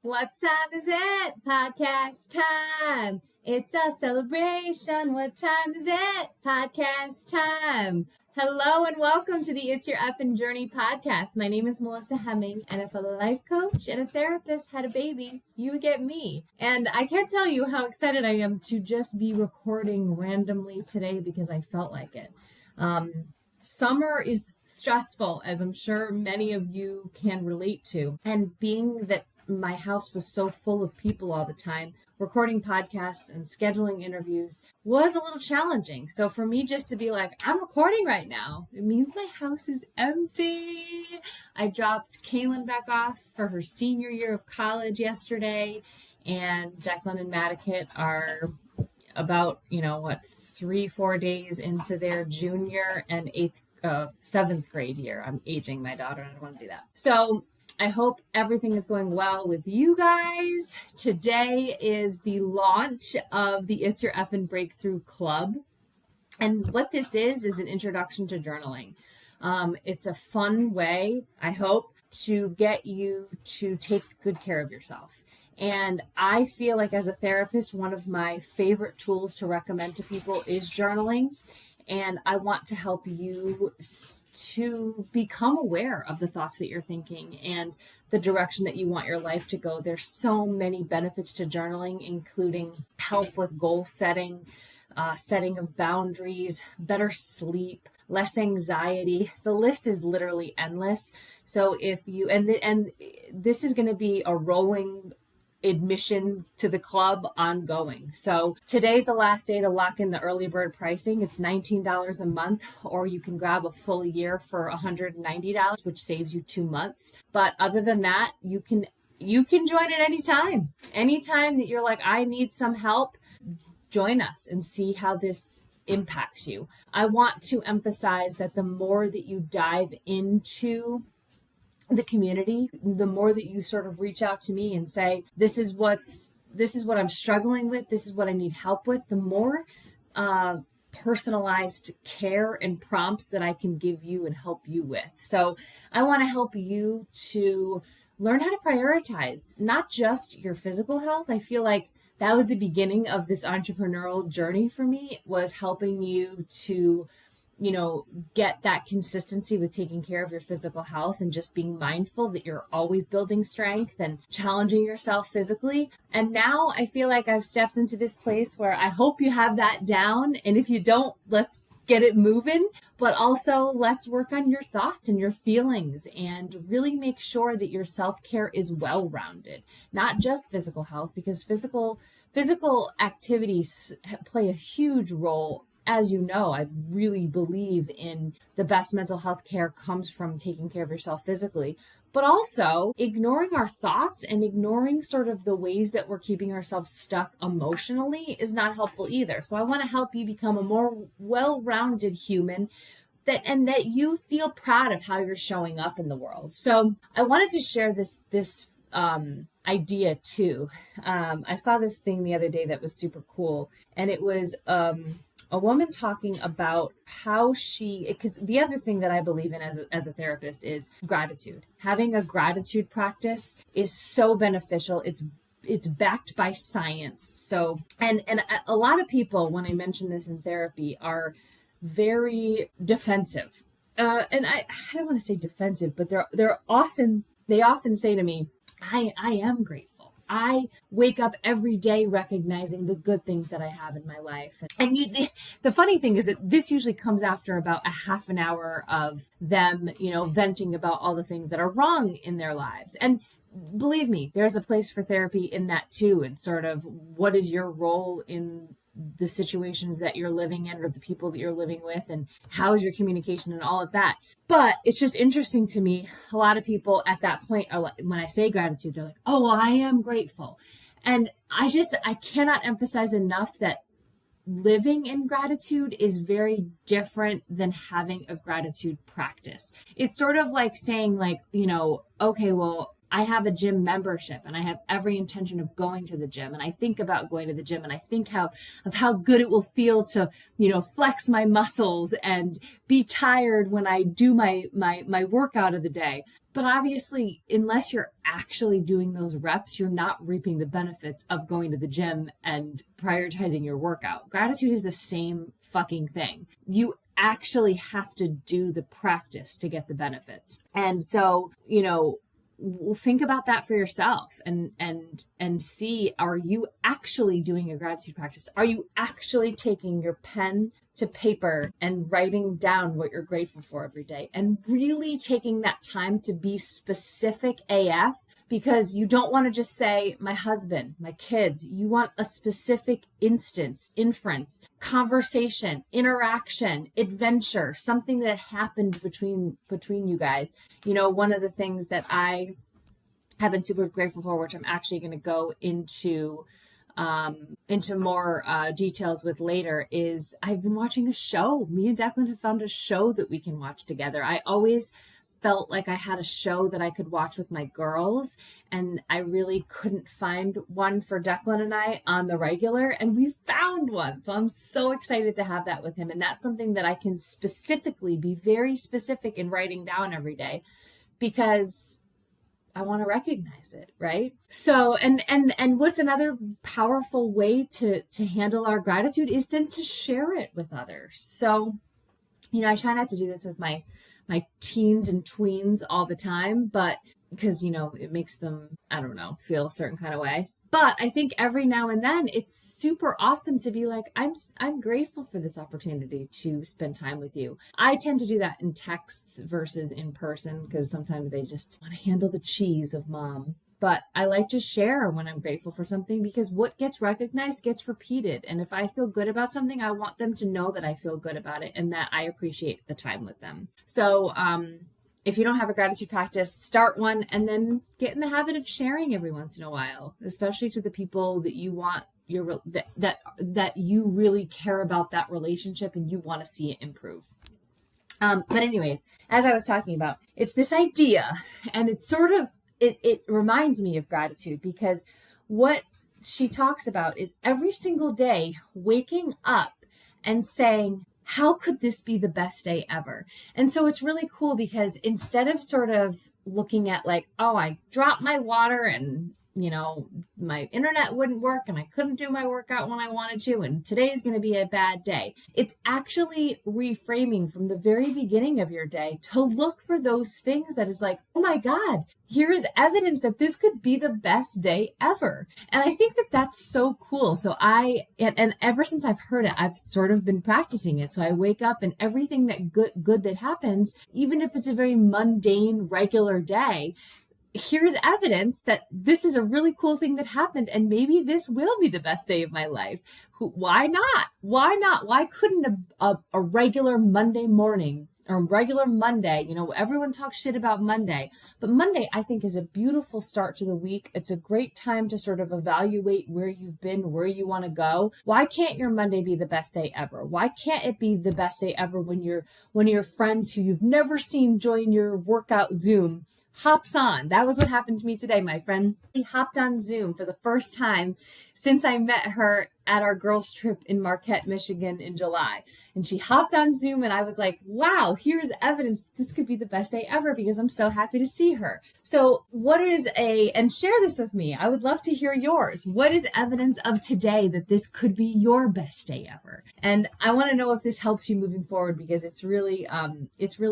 What time is it? Podcast time. It's a celebration. What time is it? Podcast time. Hello and welcome to the It's Your Effin' Journey podcast. My name is Melissa Hemming, and if a life coach and a therapist had a baby, you would get me. And I can't tell you how excited I am to just be recording randomly today because I felt like it. Summer is stressful, as I'm sure many of you can relate to. And being that my house was so full of people all the time, recording podcasts and scheduling interviews was a little challenging. So for me just to be like, I'm recording right now, it means my house is empty. I dropped Kaylin back off for her senior year of college yesterday, and Declan and Madikit are about, 3-4 days into their junior and seventh grade year. I'm aging my daughter and I don't want to do that. So I hope everything is going well with you guys. Today is the launch of the It's Your Effin' Breakthrough Club. And what this is an introduction to journaling. It's a fun way, I hope, to get you to take good care of yourself. And I feel like as a therapist, one of my favorite tools to recommend to people is journaling. And I want to help you to become aware of the thoughts that you're thinking and the direction that you want your life to go. There's so many benefits to journaling, including help with goal setting, setting of boundaries, better sleep, less anxiety. The list is literally endless. So if you, and this is going to be a rolling admission to the club ongoing. So today's the last day to lock in the early bird pricing. It's $19 a month, or you can grab a full year for $190, which saves you 2 months. But other than that, you can join at any time. Anytime that you're like, I need some help, join us and see how this impacts you. I want to emphasize that the more that you dive into the community, the more that you sort of reach out to me and say, this is what I'm struggling with, this is what I need help with, the more personalized care and prompts that I can give you and help you with. So I want to help you to learn how to prioritize not just your physical health. I feel like that was the beginning of this entrepreneurial journey for me, was helping you to get that consistency with taking care of your physical health and just being mindful that you're always building strength and challenging yourself physically. And now I feel like I've stepped into this place where I hope you have that down. And if you don't, let's get it moving, but also let's work on your thoughts and your feelings and really make sure that your self-care is well-rounded, not just physical health, because physical activities play a huge role. As you know, I really believe in the best mental health care comes from taking care of yourself physically, but also ignoring our thoughts and ignoring sort of the ways that we're keeping ourselves stuck emotionally is not helpful either. So I want to help you become a more well-rounded human that you feel proud of how you're showing up in the world. So I wanted to share this idea too. I saw this thing the other day that was super cool, and it was a woman talking about how because the other thing that I believe in as a therapist is gratitude. Having a gratitude practice is so beneficial. It's backed by science. So, and a lot of people, when I mention this in therapy, are very defensive. And I don't want to say defensive, but they often say to me, I am grateful. I wake up every day recognizing the good things that I have in my life. And the funny thing is that this usually comes after about a half an hour of them, venting about all the things that are wrong in their lives. And believe me, there's a place for therapy in that too. And sort of what is your role in the situations that you're living in or the people that you're living with, and how is your communication and all of that. But it's just interesting to me. A lot of people at that point are like, when I say gratitude, they're like, oh, well, I am grateful. And I cannot emphasize enough that living in gratitude is very different than having a gratitude practice. It's sort of like saying okay, well, I have a gym membership and I have every intention of going to the gym, and I think about going to the gym and I think of how good it will feel to, flex my muscles and be tired when I do my workout of the day. But obviously, unless you're actually doing those reps, you're not reaping the benefits of going to the gym and prioritizing your workout. Gratitude is the same fucking thing. You actually have to do the practice to get the benefits. And so, think about that for yourself and see, are you actually doing a gratitude practice? Are you actually taking your pen to paper and writing down what you're grateful for every day and really taking that time to be specific AF? Because you don't want to just say, my husband, my kids. You want a specific instance, inference, conversation, interaction, adventure, something that happened between you guys. One of the things that I have been super grateful for, which I'm actually going to go into more details with later, is I've been watching a show. Me and Declan have found a show that we can watch together. I always felt like I had a show that I could watch with my girls, and I really couldn't find one for Declan and I on the regular, and we found one. So I'm so excited to have that with him. And that's something that I can specifically be very specific in writing down every day, because I want to recognize it, right? So, and what's another powerful way to handle our gratitude is then to share it with others. So, I try not to do this with my teens and tweens all the time, but because, it makes them, I don't know, feel a certain kind of way. But I think every now and then it's super awesome to be like, I'm grateful for this opportunity to spend time with you. I tend to do that in texts versus in person, because sometimes they just want to handle the cheese of mom. But I like to share when I'm grateful for something, because what gets recognized gets repeated. And if I feel good about something, I want them to know that I feel good about it and that I appreciate the time with them. So, if you don't have a gratitude practice, start one, and then get in the habit of sharing every once in a while, especially to the people that you want that you really care about that relationship and you want to see it improve. But anyways, as I was talking about, it's this idea, and it's sort of, it reminds me of gratitude, because what she talks about is every single day waking up and saying, how could this be the best day ever? And so it's really cool, because instead of sort of looking at like, oh, I dropped my water and, my internet wouldn't work and I couldn't do my workout when I wanted to, and today's going to be a bad day. It's actually reframing from the very beginning of your day to look for those things that is like, oh my God, here is evidence that this could be the best day ever. And I think that that's so cool. So and ever since I've heard it, I've sort of been practicing it. So I wake up, and everything that good that happens, even if it's a very mundane, regular day, here's evidence that this is a really cool thing that happened, and maybe this will be the best day of my life. Why not? Why not? Why couldn't a regular Monday morning or a regular Monday, everyone talks shit about Monday, but Monday I think is a beautiful start to the week. It's a great time to sort of evaluate where you've been, where you want to go. Why can't your Monday be the best day ever? Why can't it be the best day ever when one of your friends who you've never seen join your workout Zoom hops on? That was what happened to me today. My friend hopped on Zoom for the first time since I met her at our girls trip in Marquette, Michigan in July. And she hopped on Zoom, and I was like, wow, here's evidence this could be the best day ever, because I'm so happy to see her. So and share this with me. I would love to hear yours. What is evidence of today that this could be your best day ever? And I want to know if this helps you moving forward, because it's really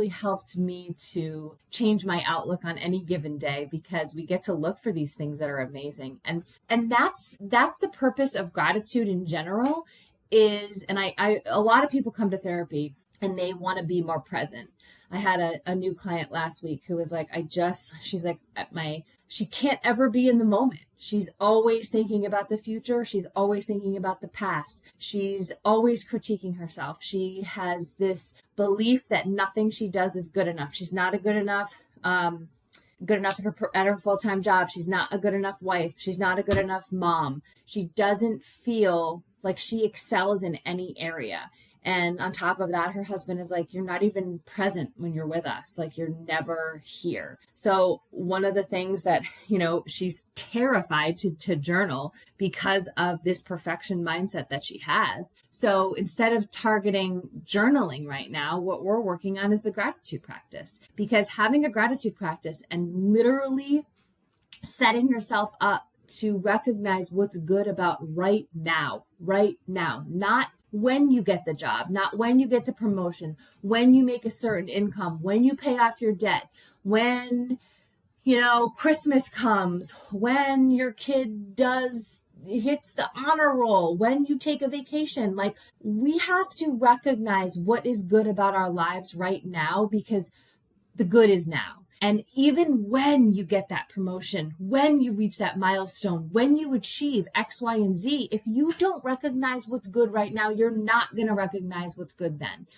helped me to change my outlook on any given day, because we get to look for these things that are amazing. And that's the purpose of gratitude in general is, and a lot of people come to therapy and they want to be more present. I had a new client last week who was like, she's like, she can't ever be in the moment. She's always thinking about the future. She's always thinking about the past. She's always critiquing herself. She has this belief that nothing she does is good enough. She's not a good enough at her full-time job. She's not a good enough wife. She's not a good enough mom. She doesn't feel like she excels in any area. And on top of that, her husband is like, you're not even present when you're with us. Like, you're never here. So one of the things that, she's terrified to journal because of this perfection mindset that she has. So instead of targeting journaling right now, what we're working on is the gratitude practice, because having a gratitude practice and literally setting yourself up to recognize what's good about right now, not when you get the job, not when you get the promotion, when you make a certain income, when you pay off your debt, when, Christmas comes, when your kid hits the honor roll, when you take a vacation. Like, we have to recognize what is good about our lives right now, because the good is now. And even when you get that promotion, when you reach that milestone, when you achieve X, Y, and Z, if you don't recognize what's good right now, you're not going to recognize what's good then.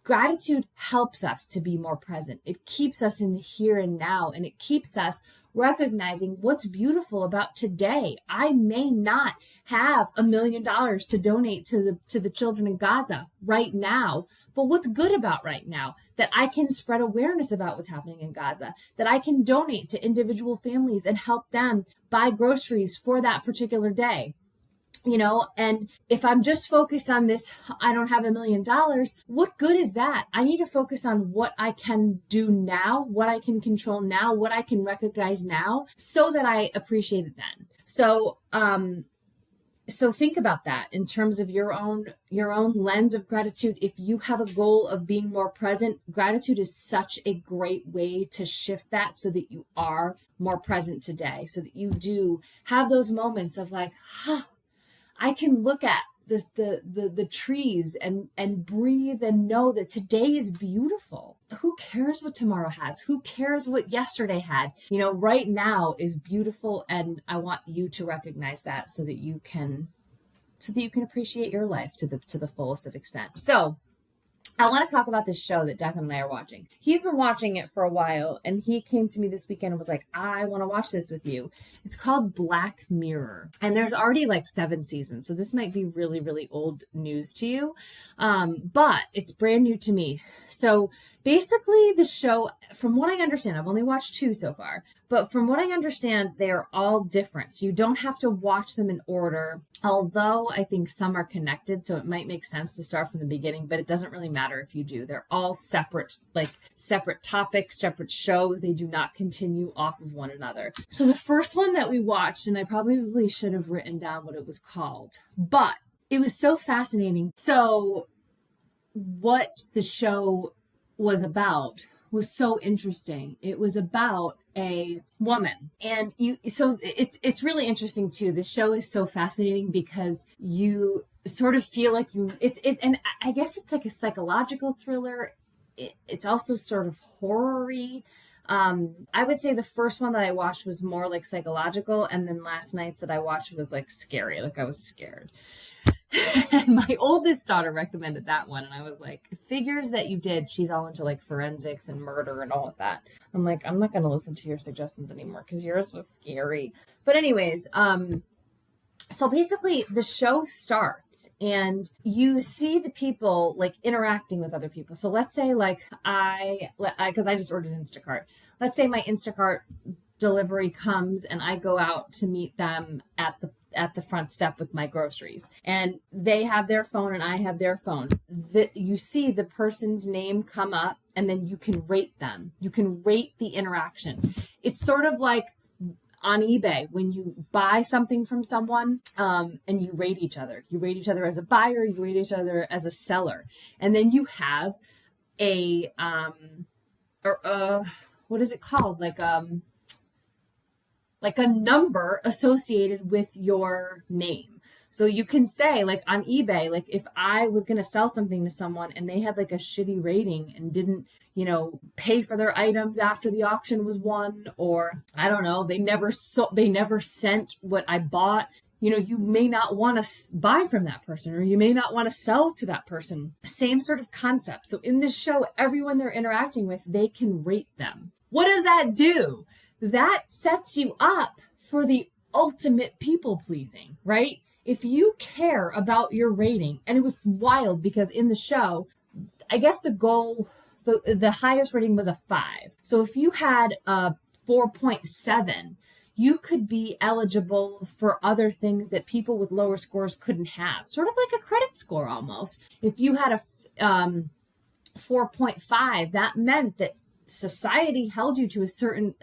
Gratitude helps us to be more present. It keeps us in the here and now, and it keeps us recognizing what's beautiful about today. I may not have $1 million to donate to the children in Gaza right now, but what's good about right now? That I can spread awareness about what's happening in Gaza, that I can donate to individual families and help them buy groceries for that particular day. And if I'm just focused on this, I don't have $1 million, what good is that? I need to focus on what I can do now, what I can control now, what I can recognize now, so that I appreciate it then. So think about that in terms of your own lens of gratitude. If you have a goal of being more present, gratitude is such a great way to shift that so that you are more present today, so that you do have those moments of like, I can look at the trees and breathe and know that today is beautiful. Who cares what tomorrow has? Who cares what yesterday had? Right now is beautiful, and I want you to recognize that so that you can appreciate your life to the fullest of extent. So I want to talk about this show that Declan and I are watching. He's been watching it for a while, and he came to me this weekend and was like, I want to watch this with you. It's called Black Mirror, and there's already like 7 seasons, so this might be really, really old news to you, but it's brand new to me. So basically the show, from what I understand, I've only watched 2 so far, but from what I understand, they are all different. So you don't have to watch them in order, although I think some are connected, so it might make sense to start from the beginning, but it doesn't really matter if you do. They're all separate topics, separate shows. They do not continue off of one another. So the first one that we watched, and I probably should have written down what it was called, but it was so fascinating. So what the show was about was so interesting. It was about a woman, and it's really interesting too. The show is so fascinating because you sort of feel like and I guess it's like a psychological thriller. It's also sort of horror-y. I would say the first one that I watched was more like psychological, and then last night's that I watched was like scary. Like, I was scared. And my oldest daughter recommended that one, and I was like, figures that you did. She's all into like forensics and murder and all of that. I'm like, I'm not going to listen to your suggestions anymore because yours was scary. But anyways, so basically the show starts and you see the people like interacting with other people. So let's say like because I just ordered Instacart. Let's say my Instacart delivery comes and I go out to meet them at the front step with my groceries, and they have their phone and I have their phone. That you see the person's name come up, and then you can rate them. You can rate the interaction. It's sort of like on eBay when you buy something from someone, and you rate each other. You rate each other as a buyer, you rate each other as a seller. And then you have what is it called? Like a number associated with your name. So you can say, like on eBay, like if I was going to sell something to someone and they had like a shitty rating and didn't, pay for their items after the auction was won, or I don't know, they never sent what I bought, you may not want to buy from that person, or you may not want to sell to that person. Same sort of concept. So in this show, everyone they're interacting with, they can rate them. What does that do? That sets you up for the ultimate people pleasing, right? if you care about your rating, and it was wild because in the show, I guess the goal, the highest rating was a 5. So if you had a 4.7, you could be eligible for other things that people with lower scores couldn't have. Sort of like a credit score almost. If you had a 4.5, that meant that society held you to a certain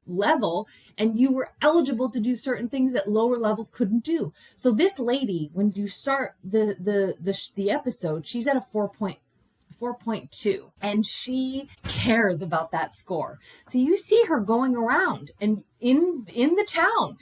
level, and you were eligible to do certain things that lower levels couldn't do. So this lady, when you start the episode, she's at a 4.2, and she cares about that score. So you see her going around and in the town,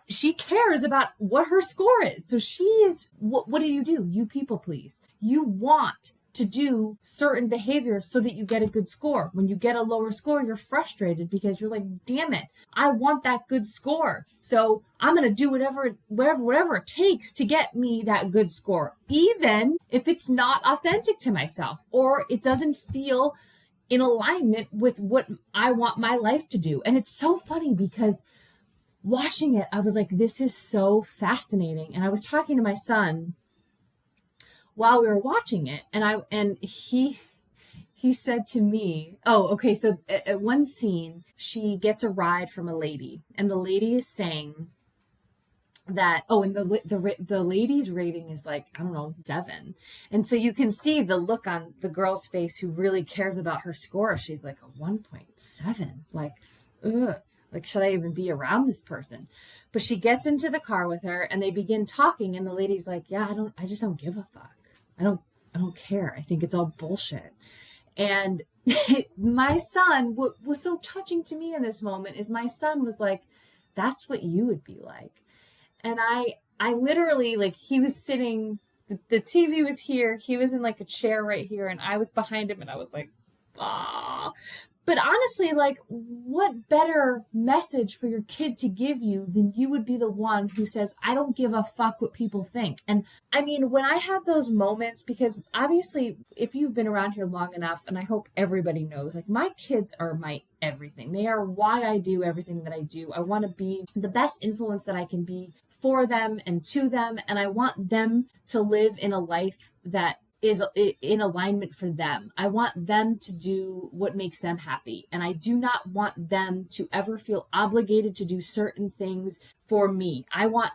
she cares about what her score is. So she is, what do? You people please. You want to do certain behaviors so that you get a good score. When you get a lower score, you're frustrated because you're like, damn it, I want that good score. So I'm going to do whatever it takes to get me that good score, even if it's not authentic to myself or it doesn't feel in alignment with what I want my life to do. And it's so funny because watching it, I was like, this is so fascinating. And I was talking to my son while we were watching it, and he said to me, oh, okay, so at one scene, she gets a ride from a lady, and the lady is saying that, and the lady's rating is like, I don't know, 7. And so you can see the look on the girl's face who really cares about her score. She's like, a 1.7, like, ugh. Like, should I even be around this person? But she gets into the car with her and they begin talking, and the lady's like, yeah, I just don't give a fuck. I don't care. I think it's all bullshit. And my son, what was so touching to me in this moment is my son was like, that's what you would be like. And I literally, like, he was sitting, the TV was here. He was in like a chair right here, and I was behind him, and I was like, ah. But honestly, like, what better message for your kid to give you than you would be the one who says, I don't give a fuck what people think. And I mean, when I have those moments, because obviously, if you've been around here long enough, and I hope everybody knows, like, my kids are my everything. They are why I do everything that I do. I want to be the best influence that I can be for them and to them. And I want them to live in a life that is in alignment for them. I want them to do what makes them happy. And I do not want them to ever feel obligated to do certain things for me. I want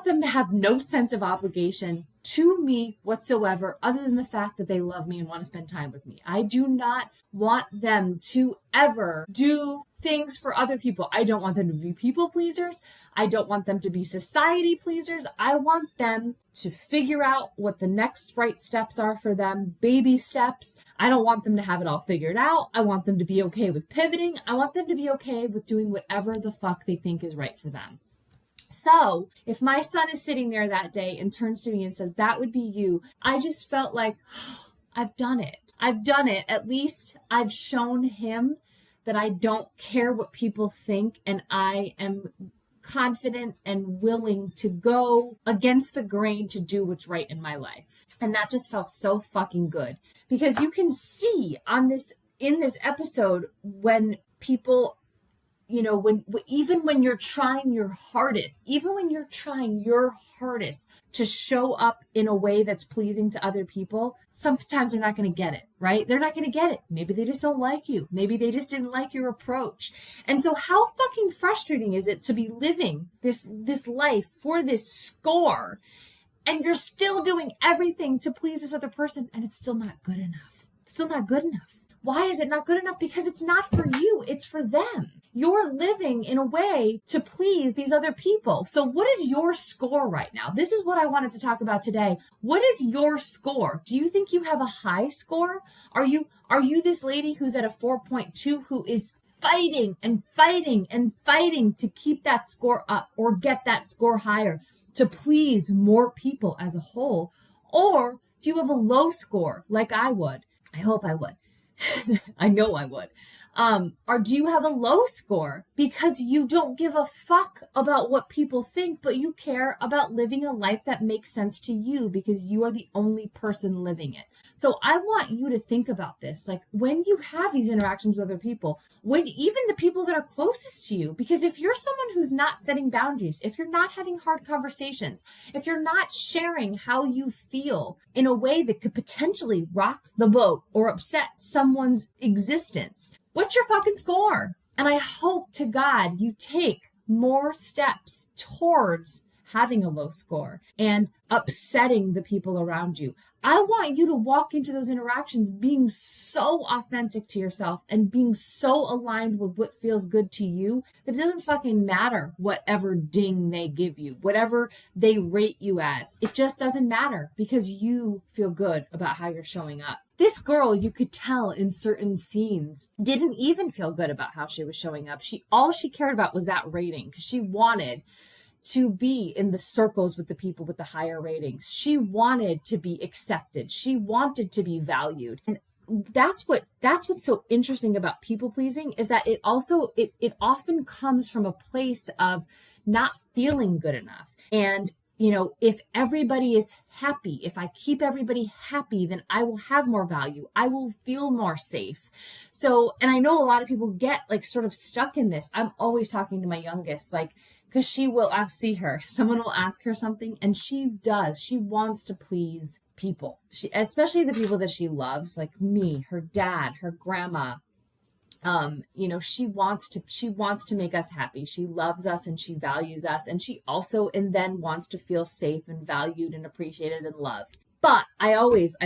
them to have no sense of obligation to me whatsoever, other than the fact that they love me and want to spend time with me. I do not want them to ever do things for other people. I don't want them to be people pleasers. I don't want them to be society pleasers. I want them to figure out what the next right steps are for them, baby steps. I don't want them to have it all figured out. I want them to be okay with pivoting. I want them to be okay with doing whatever the fuck they think is right for them. So if my son is sitting there that day and turns to me and says, that would be you, I just felt like, oh, I've done it. I've done it. At least I've shown him that I don't care what people think, and I am confident and willing to go against the grain to do what's right in my life. And that just felt so fucking good, because you can see in this episode when people, even when you're trying your hardest, to show up in a way that's pleasing to other people, sometimes they're not going to get it, right? They're not going to get it. Maybe they just don't like you. Maybe they just didn't like your approach. And so how fucking frustrating is it to be living this life for this score, and you're still doing everything to please this other person, and it's still not good enough. It's still not good enough. Why is it not good enough? Because it's not for you. It's for them. You're living in a way to please these other people. So what is your score right now? This is what I wanted to talk about today. What is your score? Do you think you have a high score? Are you this lady who's at a 4.2 who is fighting and fighting and fighting to keep that score up or get that score higher to please more people as a whole? Or do you have a low score like I would? I hope I would. I know I would. Or do you have a low score because you don't give a fuck about what people think, but you care about living a life that makes sense to you because you are the only person living it? So I want you to think about this. Like when you have these interactions with other people, when even the people that are closest to you, because if you're someone who's not setting boundaries, if you're not having hard conversations, if you're not sharing how you feel in a way that could potentially rock the boat or upset someone's existence, what's your fucking score? And I hope to God you take more steps towards having a low score and upsetting the people around you. I want you to walk into those interactions being so authentic to yourself and being so aligned with what feels good to you that it doesn't fucking matter whatever ding they give you, whatever they rate you as. It just doesn't matter because you feel good about how you're showing up. This girl, you could tell in certain scenes, didn't even feel good about how she was showing up. All she cared about was that rating because she wanted to be in the circles with the people with the higher ratings. She wanted to be accepted. She wanted to be valued. And that's what's so interesting about people pleasing is that it often comes from a place of not feeling good enough. And if everybody is happy, if I keep everybody happy, then I will have more value. I will feel more safe. So, and I know a lot of people get like sort of stuck in this. I'm always talking to my youngest, like, because I'll see her, someone will ask her something and she wants to please people. Especially the people that she loves, like me, her dad, her grandma. She wants to make us happy. She loves us and she values us. And she also, and then wants to feel safe and valued and appreciated and loved. But I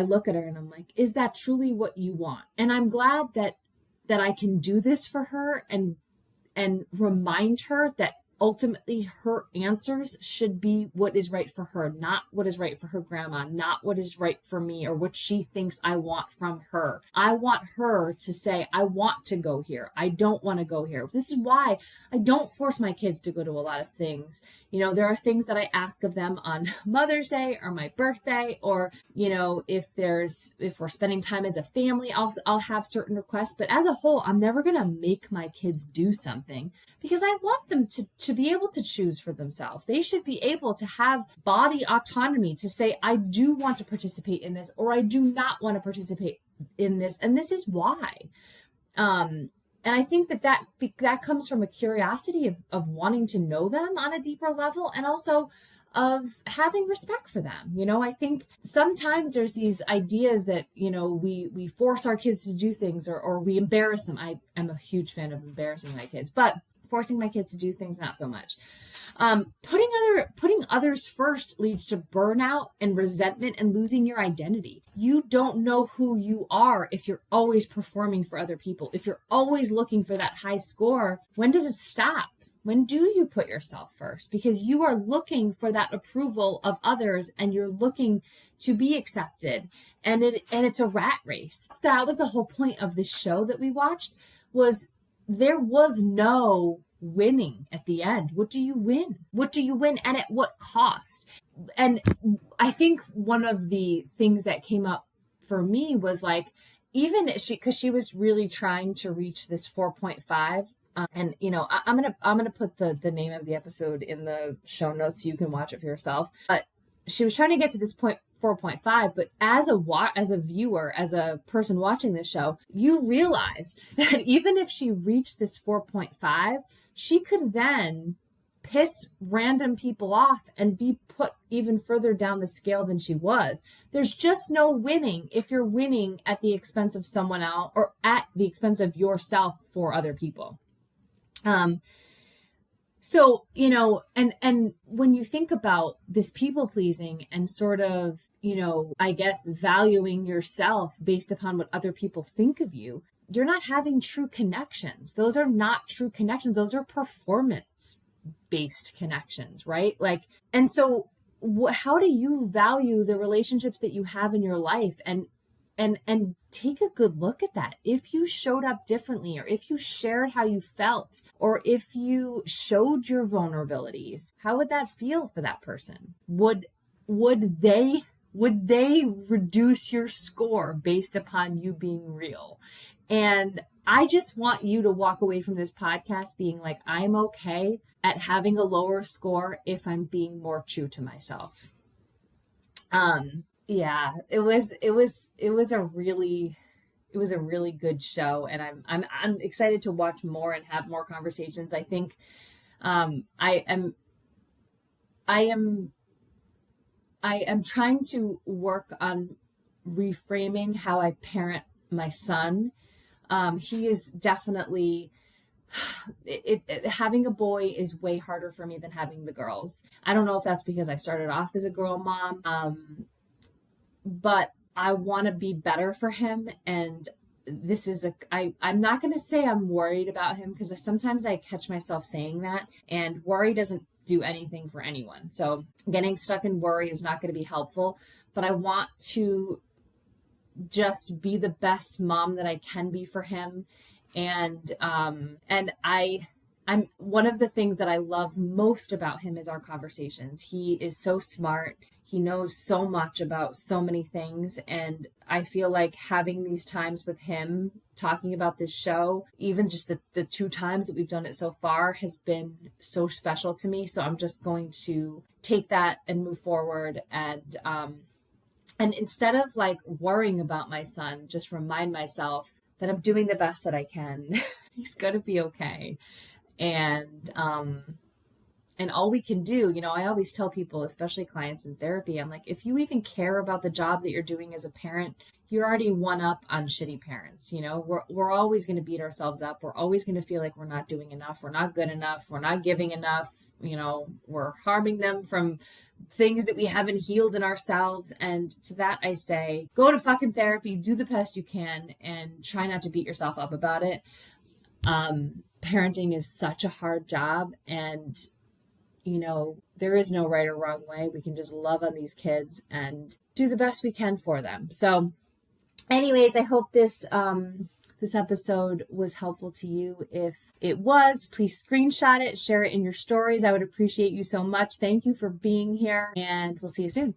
look at her and I'm like, is that truly what you want? And I'm glad that I can do this for her and remind her that ultimately her answers should be what is right for her, not what is right for her grandma, not what is right for me or what she thinks I want from her. I want her to say, I want to go here. I don't want to go here. This is why I don't force my kids to go to a lot of things. There are things that I ask of them on Mother's Day or my birthday, or, if we're spending time as a family, I'll have certain requests, but as a whole, I'm never going to make my kids do something because I want them to be able to choose for themselves. They should be able to have body autonomy to say, I do want to participate in this, or I do not want to participate in this. And this is why. And I think that comes from a curiosity of wanting to know them on a deeper level, and also of having respect for them. I think sometimes there's these ideas that, we force our kids to do things or we embarrass them. I am a huge fan of embarrassing my kids, but forcing my kids to do things, not so much. Putting others first leads to burnout and resentment and losing your identity. You don't know who you are if you're always performing for other people. If you're always looking for that high score, when does it stop? When do you put yourself first? Because you are looking for that approval of others and you're looking to be accepted. And it's a rat race. So that was the whole point of this show that we watched, was there was no winning at the end. What do you win? What do you win, and at what cost? And I think one of the things that came up for me was like, even because she was really trying to reach this 4.5. And I'm gonna put the name of the episode in the show notes so you can watch it for yourself. But she was trying to get to this point 4.5, but as a viewer, as a person watching this show, you realized that even if she reached this 4.5, she could then piss random people off and be put even further down the scale than she was. There's just no winning if you're winning at the expense of someone else or at the expense of yourself for other people. So, and when you think about this people pleasing and sort of, I guess, valuing yourself based upon what other people think of you, you're not having true connections. Those are not true connections. Those are performance based connections, right? Like, and so how do you value the relationships that you have in your life? And take a good look at that. If you showed up differently, or if you shared how you felt, or if you showed your vulnerabilities, how would that feel for that person? Would they reduce your score based upon you being real? And I just want you to walk away from this podcast being like, I'm okay at having a lower score if I'm being more true to myself. Yeah, it was a really good show, and I'm excited to watch more and have more conversations. I think I am I am I am trying to work on reframing how I parent my son. He is definitely having a boy is way harder for me than having the girls. I don't know if that's because I started off as a girl mom, but I want to be better for him. And this is I'm not going to say I'm worried about him, because sometimes I catch myself saying that, and worry doesn't do anything for anyone. So getting stuck in worry is not going to be helpful, but I want to just be the best mom that I can be for him. I'm one of the things that I love most about him is our conversations. He is so smart. He knows so much about so many things. And I feel like having these times with him talking about this show, even just the 2 times that we've done it so far, has been so special to me. So I'm just going to take that and move forward, and instead of like worrying about my son, just remind myself that I'm doing the best that I can. He's going to be okay. And all we can do, I always tell people, especially clients in therapy, I'm like, if you even care about the job that you're doing as a parent, you're already one up on shitty parents. We're always going to beat ourselves up. We're always going to feel like we're not doing enough. We're not good enough. We're not giving enough. We're harming them from things that we haven't healed in ourselves. And to that, I say, go to fucking therapy, do the best you can, and try not to beat yourself up about it. Parenting is such a hard job, and there is no right or wrong way. We can just love on these kids and do the best we can for them. So anyways, I hope this episode was helpful to you. If it was, please screenshot it, share it in your stories. I would appreciate you so much. Thank you for being here, and we'll see you soon.